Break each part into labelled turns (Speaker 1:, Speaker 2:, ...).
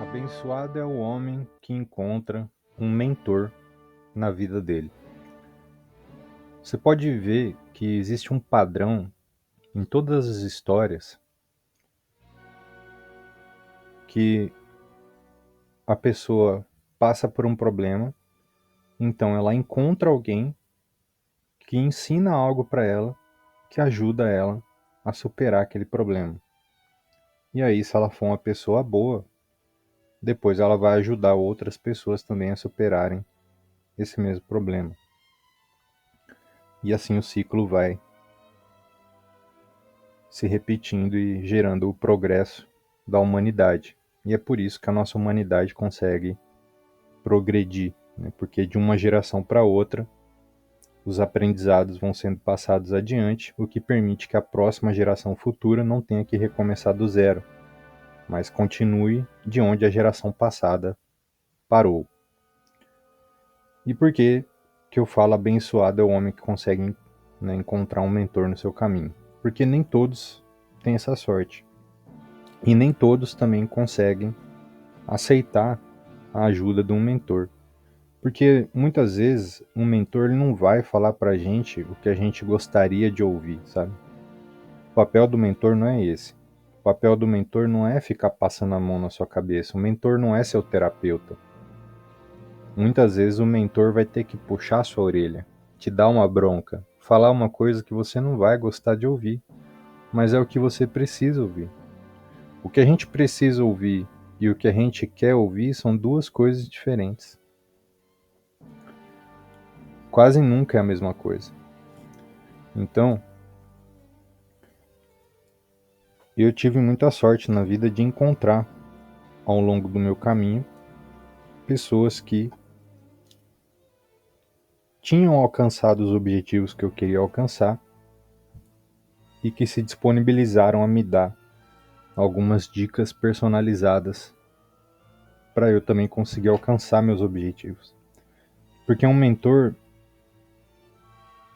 Speaker 1: Abençoado é o homem que encontra um mentor na vida dele. Você pode ver que existe um padrão em todas as histórias que a pessoa passa por um problema, então ela encontra alguém que ensina algo para ela, que ajuda ela a superar aquele problema. E aí, se ela for uma pessoa boa, depois ela vai ajudar outras pessoas também a superarem esse mesmo problema. E assim o ciclo vai se repetindo e gerando o progresso da humanidade. E é por isso que a nossa humanidade consegue progredir, né? Porque de uma geração para outra, os aprendizados vão sendo passados adiante, o que permite que a próxima geração futura não tenha que recomeçar do zero, mas continue de onde a geração passada parou. E por que eu falo abençoado é o homem que consegue, né, encontrar um mentor no seu caminho? Porque nem todos têm essa sorte. E nem todos também conseguem aceitar a ajuda de um mentor. Porque muitas vezes um mentor ele não vai falar pra gente o que a gente gostaria de ouvir, sabe? O papel do mentor não é esse. O papel do mentor não é ficar passando a mão na sua cabeça. O mentor não é seu terapeuta. Muitas vezes o mentor vai ter que puxar sua orelha, te dar uma bronca, falar uma coisa que você não vai gostar de ouvir, mas é o que você precisa ouvir. O que a gente precisa ouvir e o que a gente quer ouvir são duas coisas diferentes. Quase nunca é a mesma coisa. Então, eu tive muita sorte na vida de encontrar, ao longo do meu caminho, pessoas que tinham alcançado os objetivos que eu queria alcançar e que se disponibilizaram a me dar algumas dicas personalizadas para eu também conseguir alcançar meus objetivos. Porque um mentor,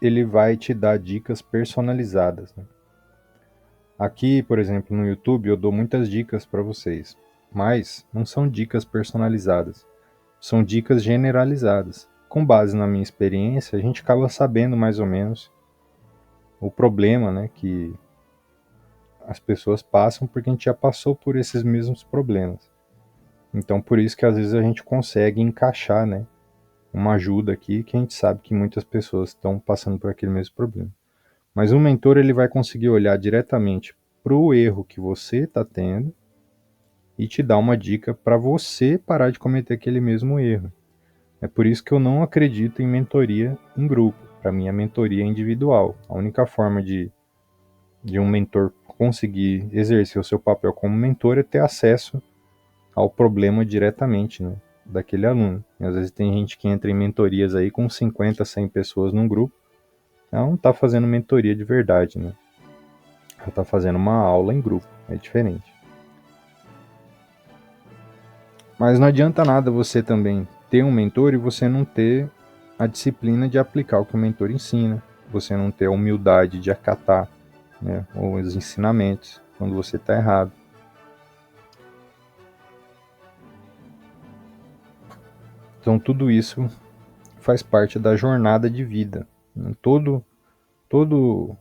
Speaker 1: ele vai te dar dicas personalizadas, né? Aqui, por exemplo, no YouTube, eu dou muitas dicas para vocês, mas não são dicas personalizadas, são dicas generalizadas. Com base na minha experiência, a gente acaba sabendo mais ou menos o problema, né, que as pessoas passam porque a gente já passou por esses mesmos problemas. Então, por isso que às vezes a gente consegue encaixar, né, uma ajuda aqui que a gente sabe que muitas pessoas estão passando por aquele mesmo problema. Mas o mentor ele vai conseguir olhar diretamente para o erro que você está tendo e te dar uma dica para você parar de cometer aquele mesmo erro. É por isso que eu não acredito em mentoria em grupo. Para mim, a mentoria é individual. A única forma de um mentor conseguir exercer o seu papel como mentor é ter acesso ao problema diretamente, né, daquele aluno. E às vezes tem gente que entra em mentorias aí com 50, 100 pessoas num grupo, ela não está fazendo mentoria de verdade, né? Ela está fazendo uma aula em grupo, é diferente. Mas não adianta nada você também ter um mentor e você não ter a disciplina de aplicar o que o mentor ensina, você não ter a humildade de acatar, né, os ensinamentos quando você está errado. Então tudo isso faz parte da jornada de vida. Todo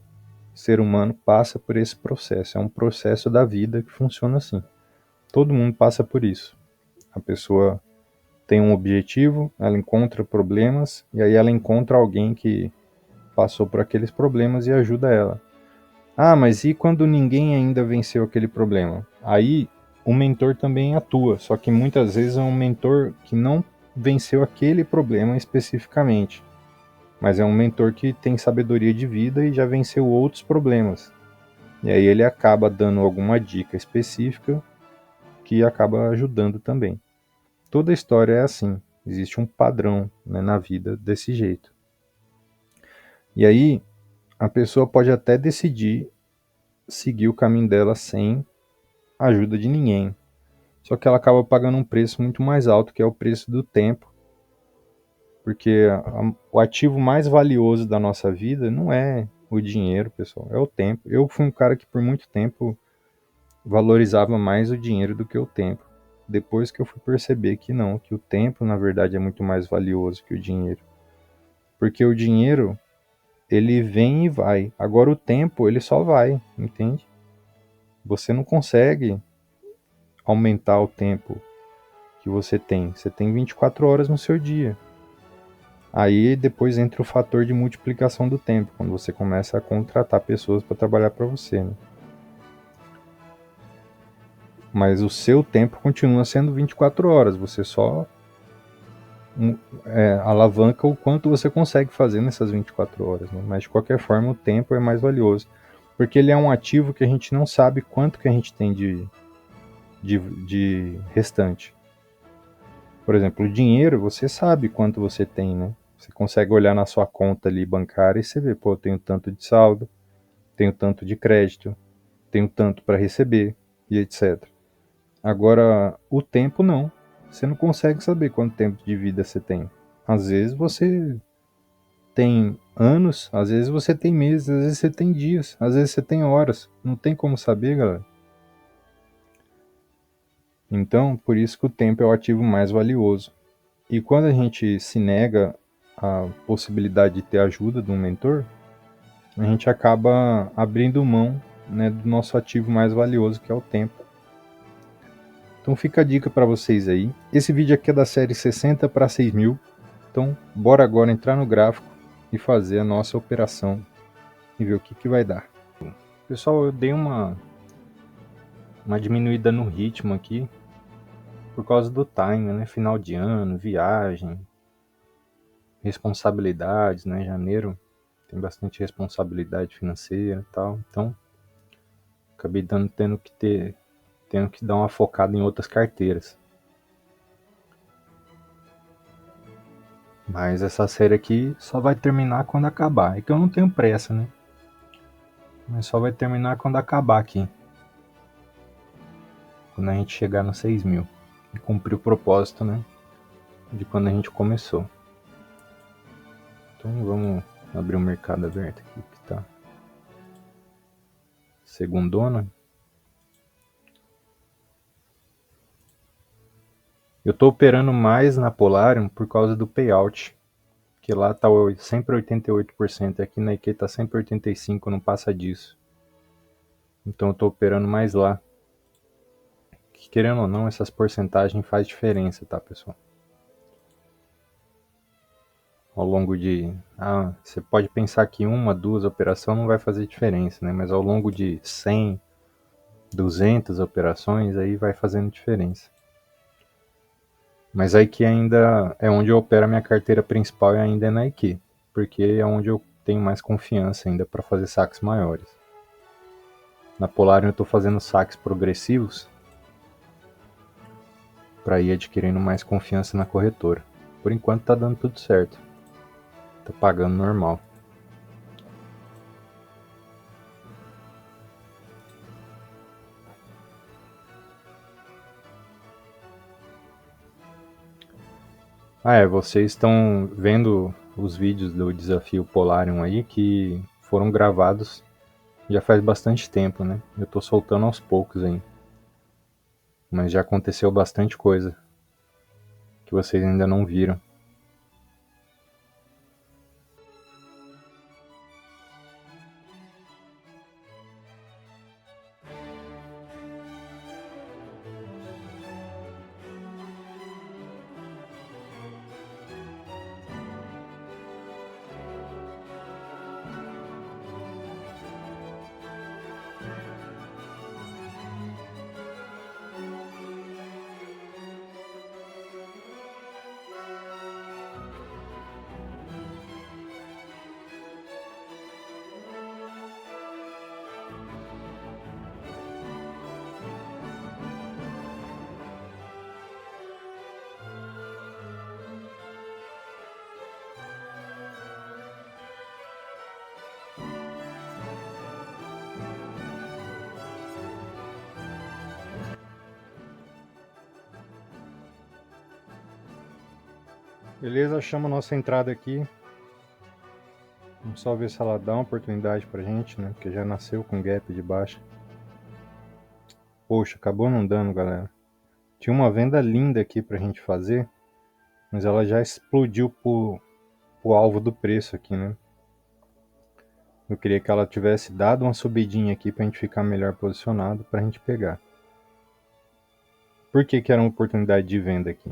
Speaker 1: ser humano passa por esse processo. É um processo da vida que funciona assim. Todo mundo passa por isso. A pessoa tem um objetivo, ela encontra problemas e aí ela encontra alguém que passou por aqueles problemas e ajuda ela. Ah, mas e quando ninguém ainda venceu aquele problema? Aí o mentor também atua, só que muitas vezes é um mentor que não venceu aquele problema especificamente, mas é um mentor que tem sabedoria de vida e já venceu outros problemas. E aí ele acaba dando alguma dica específica que acaba ajudando também. Toda história é assim, existe um padrão, né, na vida desse jeito. E aí a pessoa pode até decidir seguir o caminho dela sem a ajuda de ninguém. Só que ela acaba pagando um preço muito mais alto, que é o preço do tempo. Porque o ativo mais valioso da nossa vida não é o dinheiro, pessoal, é o tempo. Eu fui um cara que por muito tempo valorizava mais o dinheiro do que o tempo. depois que eu fui perceber que não, que o tempo, na verdade, é muito mais valioso que o dinheiro. Porque o dinheiro, ele vem e vai. Agora o tempo, ele só vai, entende? Você não consegue aumentar o tempo que você tem. Você tem 24 horas no seu dia. Aí depois entra o fator de multiplicação do tempo, quando você começa a contratar pessoas para trabalhar para você, né? Mas o seu tempo continua sendo 24 horas, você só alavanca o quanto você consegue fazer nessas 24 horas, né? Mas de qualquer forma o tempo é mais valioso, porque ele é um ativo que a gente não sabe quanto que a gente tem de restante. Por exemplo, o dinheiro, você sabe quanto você tem, né? Você consegue olhar na sua conta ali bancária e você vê, pô, eu tenho tanto de saldo, tenho tanto de crédito, tenho tanto para receber e etc. Agora, o tempo não. Você não consegue saber quanto tempo de vida você tem. Às vezes você tem anos, às vezes você tem meses, às vezes você tem dias, às vezes você tem horas. Não tem como saber, galera. Então, por isso que o tempo é o ativo mais valioso. E quando a gente se nega a possibilidade de ter ajuda de um mentor, a gente acaba abrindo mão, né, do nosso ativo mais valioso, que é o tempo. Então fica a dica para vocês aí. Esse vídeo aqui é da série 60 para 6.000. Então bora agora entrar no gráfico e fazer a nossa operação e ver o que vai dar. Pessoal, eu dei uma diminuída no ritmo aqui por causa do time, né? Final de ano, viagem, responsabilidades, né? Janeiro tem bastante responsabilidade financeira e tal. Então acabei tendo que dar uma focada em outras carteiras. Mas essa série aqui só vai terminar quando acabar. É que eu não tenho pressa, né? Mas só vai terminar quando acabar aqui. Quando a gente chegar nos 6.000. E cumprir o propósito, né? De quando a gente começou. Então vamos abrir o mercado aberto aqui que tá segundona. Eu tô operando mais na Polarium por causa do payout. Que lá tá sempre 88%. Aqui na IQ tá sempre 85%, não passa disso. Então eu tô operando mais lá. Que, querendo ou não, essas porcentagens faz diferença, tá, pessoal? Ao longo de... você pode pensar que uma, duas operações não vai fazer diferença, né? Mas ao longo de 100, 200 operações, aí vai fazendo diferença. Mas a IQ ainda é onde eu opero a minha carteira principal e ainda é na IQ, porque é onde eu tenho mais confiança ainda para fazer saques maiores. Na Polarium eu estou fazendo saques progressivos para ir adquirindo mais confiança na corretora. Por enquanto tá dando tudo certo. Tá pagando normal. Vocês estão vendo os vídeos do desafio Polarium aí que foram gravados já faz bastante tempo, né? Eu tô soltando aos poucos aí. Mas já aconteceu bastante coisa que vocês ainda não viram. Beleza, achamos a nossa entrada aqui. Vamos só ver se ela dá uma oportunidade pra gente, né? Porque já nasceu com gap de baixa. Poxa, acabou não dando, galera. Tinha uma venda linda aqui pra gente fazer, mas ela já explodiu pro alvo do preço aqui, né? Eu queria que ela tivesse dado uma subidinha aqui pra gente ficar melhor posicionado pra gente pegar. Por que que era uma oportunidade de venda aqui?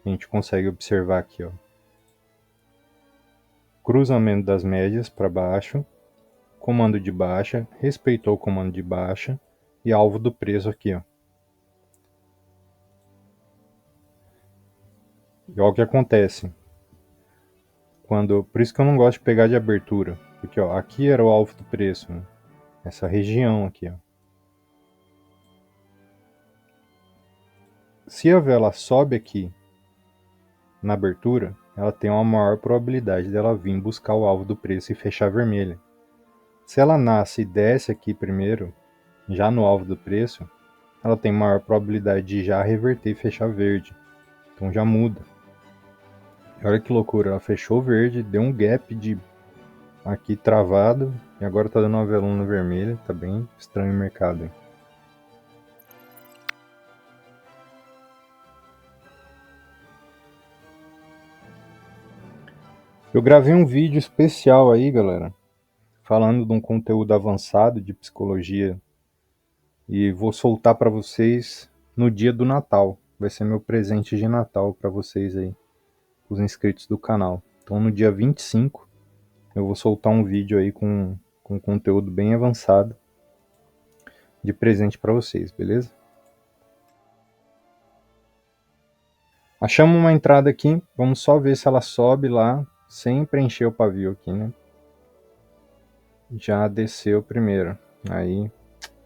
Speaker 1: A gente consegue observar aqui, ó. Cruzamento das médias para baixo, comando de baixa, respeitou o comando de baixa e alvo do preço aqui, ó. E olha o que acontece. Por isso que eu não gosto de pegar de abertura, porque ó, aqui era o alvo do preço, né? Essa região aqui, ó. Se a vela sobe aqui na abertura, ela tem uma maior probabilidade dela vir buscar o alvo do preço e fechar vermelha. Se ela nasce e desce aqui primeiro, já no alvo do preço, ela tem maior probabilidade de já reverter e fechar verde. Então já muda. Olha que loucura, ela fechou verde, deu um gap de aqui travado e agora tá dando uma velona vermelha, tá bem estranho o mercado. Hein? Eu gravei um vídeo especial aí, galera, falando de um conteúdo avançado de psicologia e vou soltar para vocês no dia do Natal. Vai ser meu presente de Natal para vocês aí, os inscritos do canal. Então no dia 25 eu vou soltar um vídeo aí com conteúdo bem avançado de presente para vocês, beleza? Achamos uma entrada aqui, vamos só ver se ela sobe lá sem preencher o pavio aqui, né? Já desceu primeiro, aí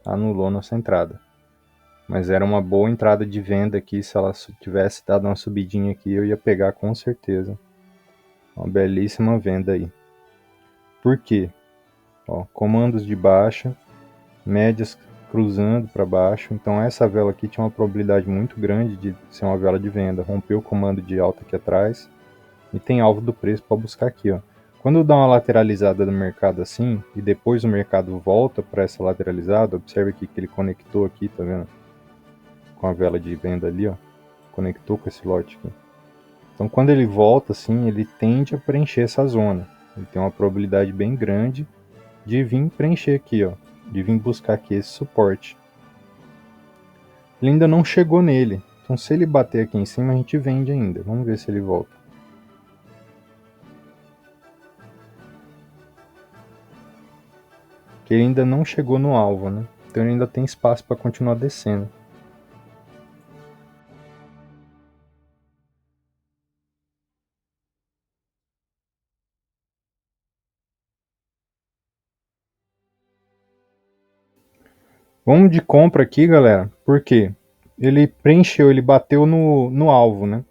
Speaker 1: anulou nossa entrada. Mas era uma boa entrada de venda aqui, se ela tivesse dado uma subidinha aqui, eu ia pegar com certeza. Uma belíssima venda aí. Por quê? Ó, comandos de baixa, médias cruzando para baixo. Então essa vela aqui tinha uma probabilidade muito grande de ser uma vela de venda. Rompeu o comando de alta aqui atrás e tem alvo do preço para buscar aqui, ó. Quando dá uma lateralizada no mercado assim e depois o mercado volta para essa lateralizada, observe aqui que ele conectou aqui, tá vendo? Com a vela de venda ali, ó. Conectou com esse lote aqui. Então quando ele volta assim, ele tende a preencher essa zona. Ele tem uma probabilidade bem grande de vir preencher aqui, ó, de vir buscar aqui esse suporte. Ele ainda não chegou nele, então se ele bater aqui em cima a gente vende ainda. Vamos ver se ele volta. Que ele ainda não chegou no alvo, né? Então ele ainda tem espaço para continuar descendo. Vamos de compra aqui, galera. Por quê? Ele preencheu, ele bateu no alvo, né?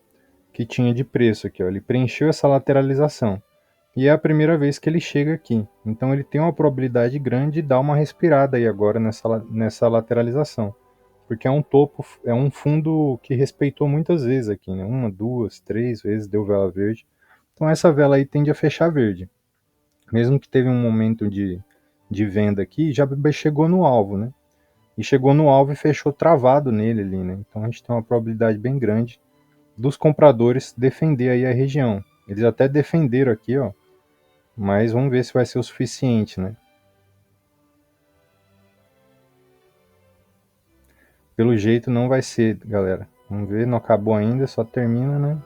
Speaker 1: Que tinha de preço aqui, ó. Ele preencheu essa lateralização. E é a primeira vez que ele chega aqui. Então ele tem uma probabilidade grande de dar uma respirada aí agora nessa lateralização. Porque é um topo, é um fundo que respeitou muitas vezes aqui, né? Uma, duas, três vezes deu vela verde. Então essa vela aí tende a fechar verde. Mesmo que teve um momento de venda aqui, já chegou no alvo, né? E chegou no alvo e fechou travado nele ali, né? Então a gente tem uma probabilidade bem grande dos compradores defender aí a região. Eles até defenderam aqui, ó, mas vamos ver se vai ser o suficiente, né? Pelo jeito não vai ser, galera. Vamos ver, não acabou ainda, só termina, né?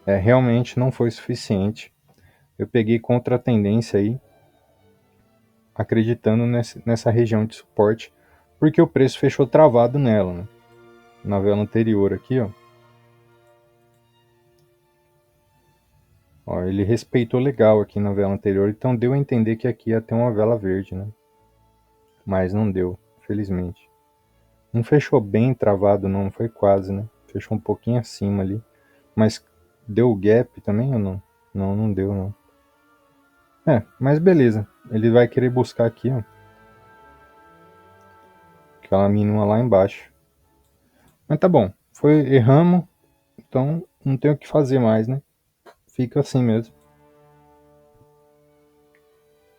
Speaker 1: Realmente não foi suficiente. Eu peguei contra a tendência aí, acreditando nessa região de suporte, porque o preço fechou travado nela, né? Na vela anterior aqui, ó. Ó, ele respeitou legal aqui na vela anterior, então deu a entender que aqui ia ter uma vela verde, né? Mas não deu, felizmente. Não fechou bem travado, não, foi quase, né? Fechou um pouquinho acima ali. Mas deu gap também ou não? Não, não deu, não. Mas beleza. Ele vai querer buscar aqui, ó. Aquela mínima lá embaixo. Mas tá bom. Erramos, então não tem o que fazer mais, né? Fica assim mesmo.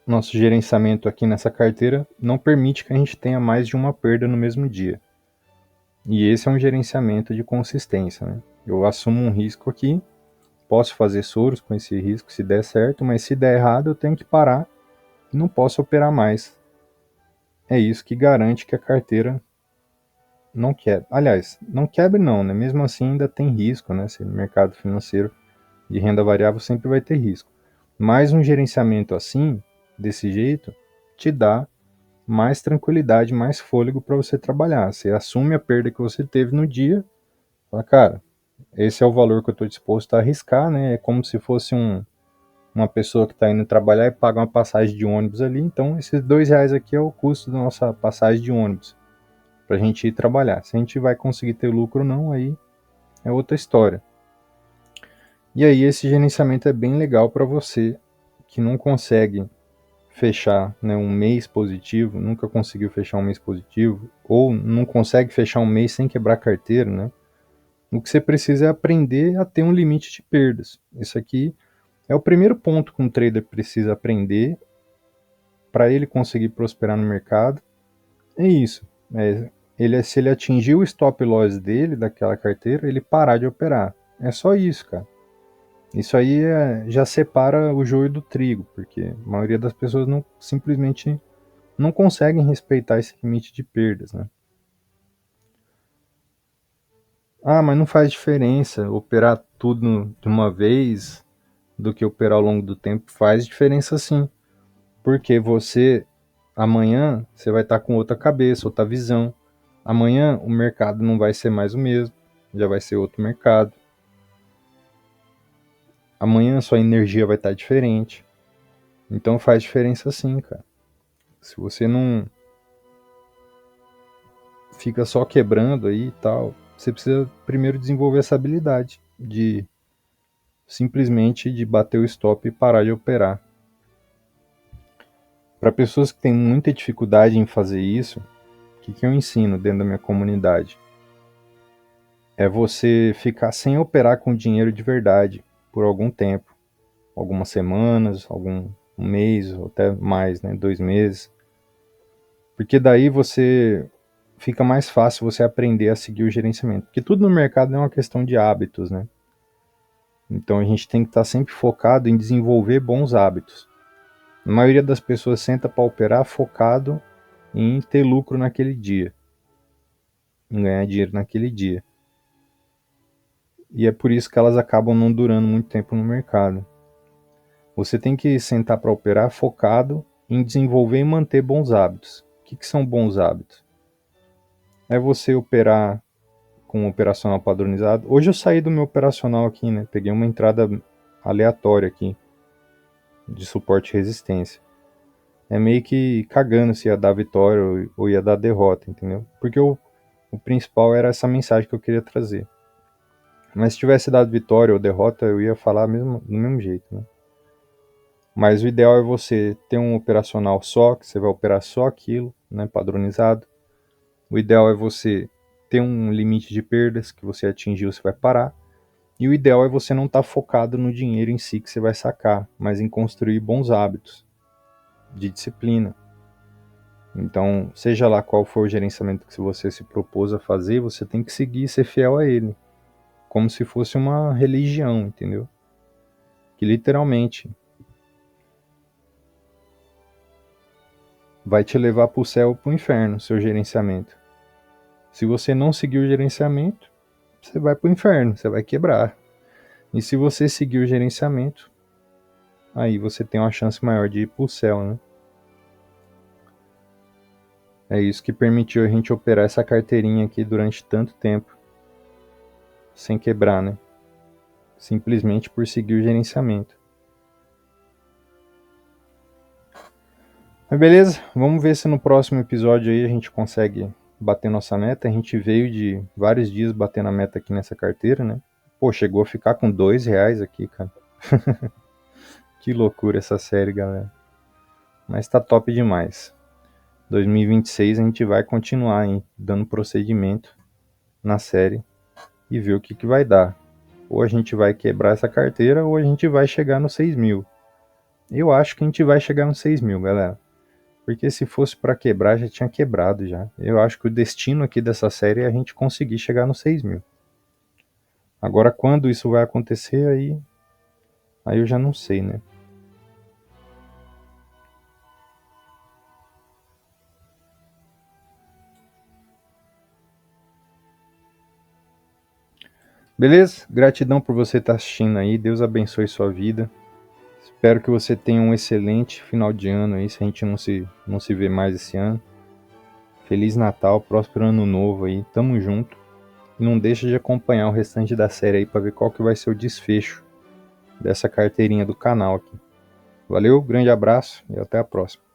Speaker 1: nosso gerenciamento aqui nessa carteira não permite que a gente tenha mais de uma perda no mesmo dia. E esse é um gerenciamento de consistência, né? Eu assumo um risco aqui, posso fazer soros com esse risco se der certo, mas se der errado eu tenho que parar e não posso operar mais. É isso que garante que a carteira não quebre. Aliás, não quebre não, né? Mesmo assim ainda tem risco, né? Se no mercado financeiro de renda variável sempre vai ter risco. Mas um gerenciamento assim, desse jeito, te dá mais tranquilidade, mais fôlego para você trabalhar. Você assume a perda que você teve no dia, fala, cara, esse é o valor que eu estou disposto a arriscar, né? É como se fosse uma pessoa que está indo trabalhar e paga uma passagem de ônibus ali. Então, esses R$ 2 aqui é o custo da nossa passagem de ônibus para a gente ir trabalhar. Se a gente vai conseguir ter lucro ou não, aí é outra história. E aí, esse gerenciamento é bem legal para você que não consegue fechar, né, um mês positivo, nunca conseguiu fechar um mês positivo, ou não consegue fechar um mês sem quebrar carteira, né? O que você precisa é aprender a ter um limite de perdas. Isso aqui é o primeiro ponto que um trader precisa aprender para ele conseguir prosperar no mercado. É isso. Se ele atingir o stop loss dele, daquela carteira, ele parar de operar. É só isso, cara. Isso aí já separa o joio do trigo, porque a maioria das pessoas não simplesmente não conseguem respeitar esse limite de perdas, né? Ah, mas não faz diferença operar tudo de uma vez do que operar ao longo do tempo. Faz diferença sim, porque amanhã você vai estar com outra cabeça, outra visão. Amanhã o mercado não vai ser mais o mesmo, já vai ser outro mercado. Amanhã sua energia vai estar diferente. Então faz diferença sim, cara. Se você não fica só quebrando aí e tal, você precisa primeiro desenvolver essa habilidade de simplesmente de bater o stop e parar de operar. Para pessoas que têm muita dificuldade em fazer isso, o que eu ensino dentro da minha comunidade? É você ficar sem operar com dinheiro de verdade por algum tempo, algumas semanas, um mês, ou até mais, né, 2 meses. Porque daí fica mais fácil você aprender a seguir o gerenciamento. Porque tudo no mercado é uma questão de hábitos, né? Então a gente tem que estar sempre focado em desenvolver bons hábitos. A maioria das pessoas senta para operar focado em ter lucro naquele dia, em ganhar dinheiro naquele dia. E é por isso que elas acabam não durando muito tempo no mercado. Você tem que sentar para operar focado em desenvolver e manter bons hábitos. O que são bons hábitos? É você operar com um operacional padronizado. Hoje eu saí do meu operacional aqui, né? Peguei uma entrada aleatória aqui de suporte e resistência. É meio que cagando se ia dar vitória ou ia dar derrota, entendeu? Porque o principal era essa mensagem que eu queria trazer. Mas se tivesse dado vitória ou derrota, eu ia falar mesmo, do mesmo jeito, né? Mas o ideal é você ter um operacional só, que você vai operar só aquilo, né, padronizado. O ideal é você ter um limite de perdas que você atingiu, você vai parar. E o ideal é você não estar focado no dinheiro em si que você vai sacar, mas em construir bons hábitos de disciplina. Então, seja lá qual for o gerenciamento que você se propôs a fazer, você tem que seguir e ser fiel a ele, como se fosse uma religião, entendeu? Que literalmente vai te levar para o céu ou para o inferno, seu gerenciamento. Se você não seguir o gerenciamento, você vai para o inferno, você vai quebrar. E se você seguir o gerenciamento, aí você tem uma chance maior de ir para o céu, né? É isso que permitiu a gente operar essa carteirinha aqui durante tanto tempo, sem quebrar, né? Simplesmente por seguir o gerenciamento. Mas beleza, vamos ver se no próximo episódio aí a gente consegue bater nossa meta. A gente veio de vários dias batendo a meta aqui nessa carteira, né? Pô, chegou a ficar com R$ 2 aqui, cara. Que loucura essa série, galera. Mas tá top demais. 2026 a gente vai continuar, hein, dando procedimento na série e ver o que vai dar. Ou a gente vai quebrar essa carteira ou a gente vai chegar nos 6 mil. Eu acho que a gente vai chegar nos 6 mil, galera. Porque se fosse para quebrar, já tinha quebrado já. Eu acho que o destino aqui dessa série é a gente conseguir chegar nos 6 mil. Agora, quando isso vai acontecer, aí eu já não sei, né? Beleza? Gratidão por você estar assistindo aí. Deus abençoe sua vida. Espero que você tenha um excelente final de ano aí, se a gente não se vê mais esse ano. Feliz Natal, próspero ano novo aí. Tamo junto. E não deixa de acompanhar o restante da série aí para ver qual que vai ser o desfecho dessa carteirinha do canal aqui. Valeu, grande abraço e até a próxima.